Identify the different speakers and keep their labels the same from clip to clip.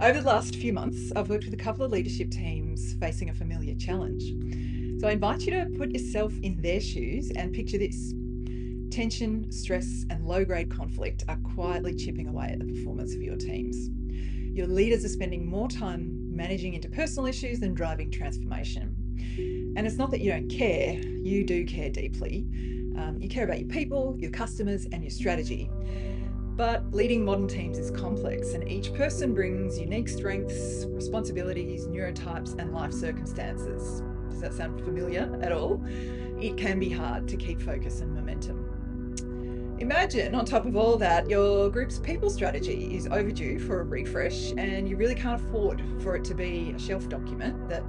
Speaker 1: Over the last few months, I've worked with a couple of leadership teams facing a familiar challenge. So I invite you to put yourself in their shoes and picture this. Tension, stress, and low-grade conflict are quietly chipping away at the performance of your teams. Your leaders are spending more time managing interpersonal issues than driving transformation. And it's not that you don't care, you do care deeply. You care about your people, your customers, and your strategy. But leading modern teams is complex, and each person brings unique strengths, responsibilities, neurotypes, and life circumstances. Does that sound familiar at all? It can be hard to keep focus and momentum. Imagine, on top of all that, your group's people strategy is overdue for a refresh, and you really can't afford for it to be a shelf document that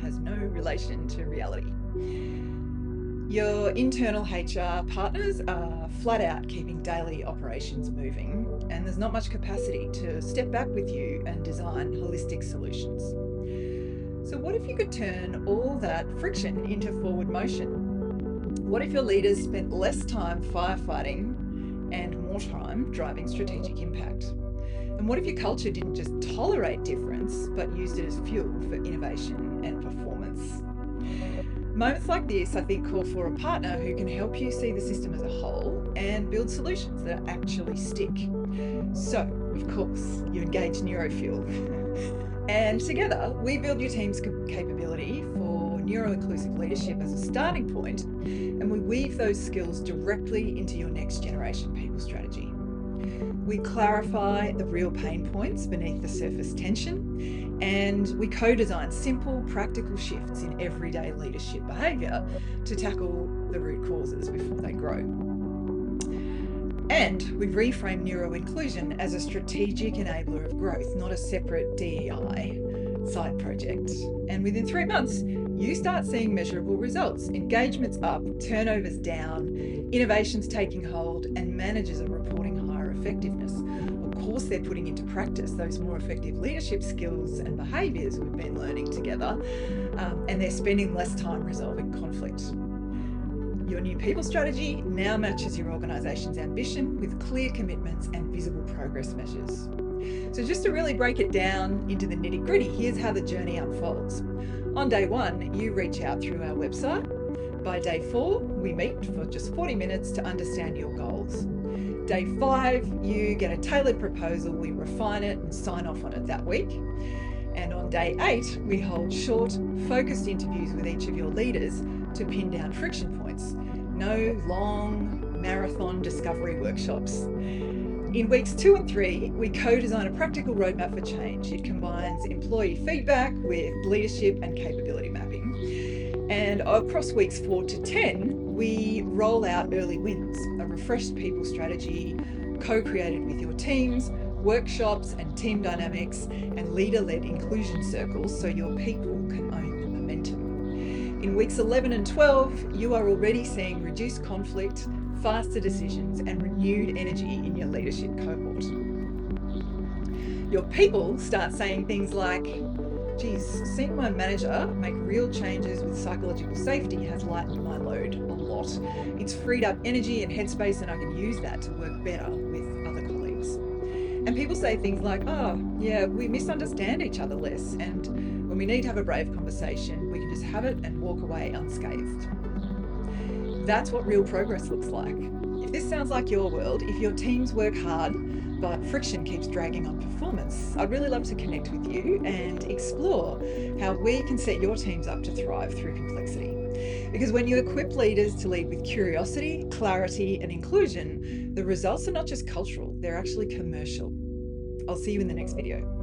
Speaker 1: has no relation to reality. Your internal HR partners are flat out keeping daily operations moving, and there's not much capacity to step back with you and design holistic solutions. So what if you could turn all that friction into forward motion? What if your leaders spent less time firefighting and more time driving strategic impact? And what if your culture didn't just tolerate difference, but used it as fuel for innovation and performance? Moments like this, I think, call for a partner who can help you see the system as a whole and build solutions that actually stick. So, of course, you engage NeuroFuel. And together, we build your team's capability for neuroinclusive leadership as a starting point, and we weave those skills directly into your next generation people strategy. We clarify the real pain points beneath the surface tension, and we co-design simple, practical shifts in everyday leadership behaviour to tackle the root causes before they grow. And we reframe neuroinclusion as a strategic enabler of growth, not a separate DEI side project. And within 3 months, you start seeing measurable results. Engagement's up, turnover's down, innovation's taking hold, and managers are reporting higher effectiveness. Of course, they're putting into practice those more effective leadership skills and behaviours we've been learning together, and they're spending less time resolving conflict. Your new people strategy now matches your organisation's ambition with clear commitments and visible progress measures. So just to really break it down into the nitty-gritty, here's how the journey unfolds. On day 1, you reach out through our website. By day 4, we meet for just 40 minutes to understand your goals. Day 5, you get a tailored proposal, we refine it and sign off on it that week. And on day 8, we hold short, focused interviews with each of your leaders to pin down friction points. No long marathon discovery workshops. In weeks 2 and 3, we co-design a practical roadmap for change. It combines employee feedback with leadership and capability mapping. And across weeks 4 to 10, we roll out early wins, a refreshed people strategy, co-created with your teams, workshops and team dynamics, and leader-led inclusion circles so your people can own the momentum. In weeks 11 and 12, you are already seeing reduced conflict, faster decisions, and renewed energy in your leadership cohort. Your people start saying things like, geez, seeing my manager make real changes with psychological safety has lightened my load a lot. It's freed up energy and headspace, and I can use that to work better with other colleagues. And people say things like, oh, yeah, we misunderstand each other less, and when we need to have a brave conversation, we can just have it and walk away unscathed. That's what real progress looks like. If this sounds like your world, if your teams work hard, but friction keeps dragging on performance, I'd really love to connect with you and explore how we can set your teams up to thrive through complexity. Because when you equip leaders to lead with curiosity, clarity, and inclusion, the results are not just cultural, they're actually commercial. I'll see you in the next video.